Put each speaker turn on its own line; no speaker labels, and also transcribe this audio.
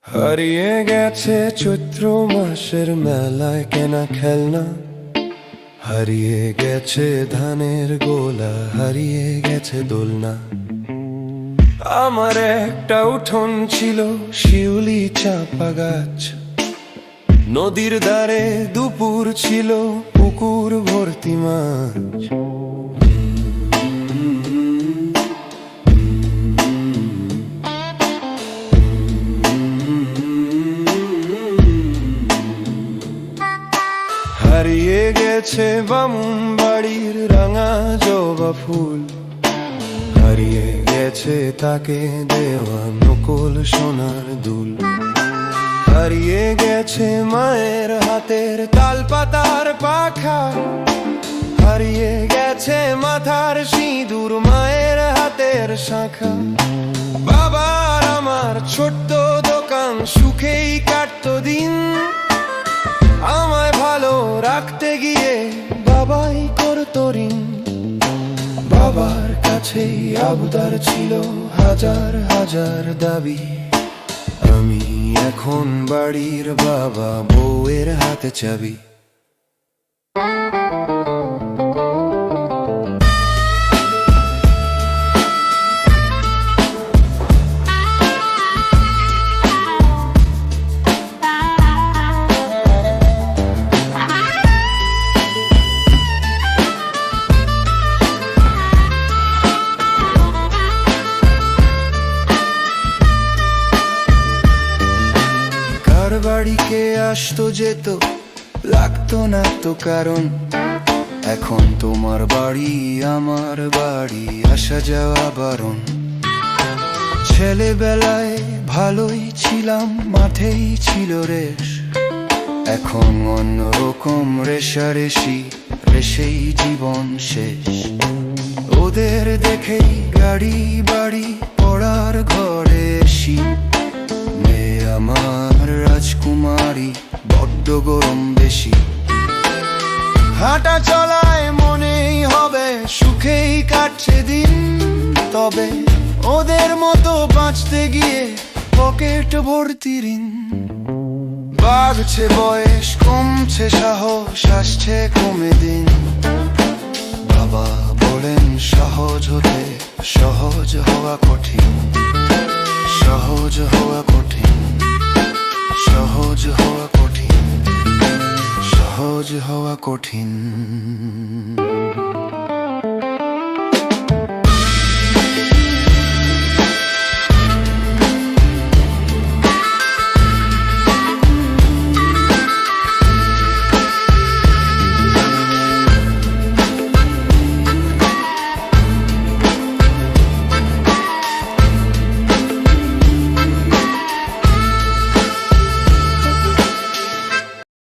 হারিয়ে গেছে চৈত্র মাসের মেলায় কেনা খেলনা, হারিয়ে গেছে ধানের গোলা, হারিয়ে গেছে দোলনা। আমার একটা উঠোন ছিল শিউলি চাপা গাছ, নদীর ধারে দুপুর ছিল পুকুর ভর্তি মাছ। হারিয়ে গেছে বামুন বাড়ির রাঙা জবা ফুল, হারিয়ে গেছে তাকে দেওয়া নকল সোনার দুল। হারিয়ে গেছে মায়ের হাতের তাল পাতার পাখা, হারিয়ে গেছে মাথার সিঁদুর মায়ের হাতের শাখা। বাবার আমার ছোট্ট দোকান সুখেই কাটতো দিন, আমায় ভালো রাখতে গিয়ে বাবাই করতো ঋণ। বাবার কাছেই আবদার ছিল হাজার হাজার দাবি, আমি এখন বাড়ির বাবা, বউয়ের হাতে চাবি। বাড়িকে আসতো যেত লাগতো না তো কারণ, এখন তোমার বাড়ি আমার বাড়ি আসা যাওয়া বারণ। ছেলেবেলায় ভালোই ছিলাম, মাঠেই ছিল রেশ, এখন অন্যরকম রেশারেশি, রেশেই জীবন শেষ। ওদের দেখেই গাড়ি বাড়ি পড়ার ঘরে এসি, মেয়ে আমার রাজকুমারী বড্ড গরম বেশি। হাঁটা চলায় মনেই হবে সুখেই কাটছে দিন, তবে ওদের মতো বাঁচতে গিয়ে পকেট ভর্তি ঋণ। বাড়ছে বয়স, কমছে সাহস, আসছে কমে দিন। বাবা বলেন সহজ হতে সহজ হওয়া কঠিন, সহজ হওয়া কঠিন, সহজ হওয়া কঠিন, সহজ হওয়া কঠিন।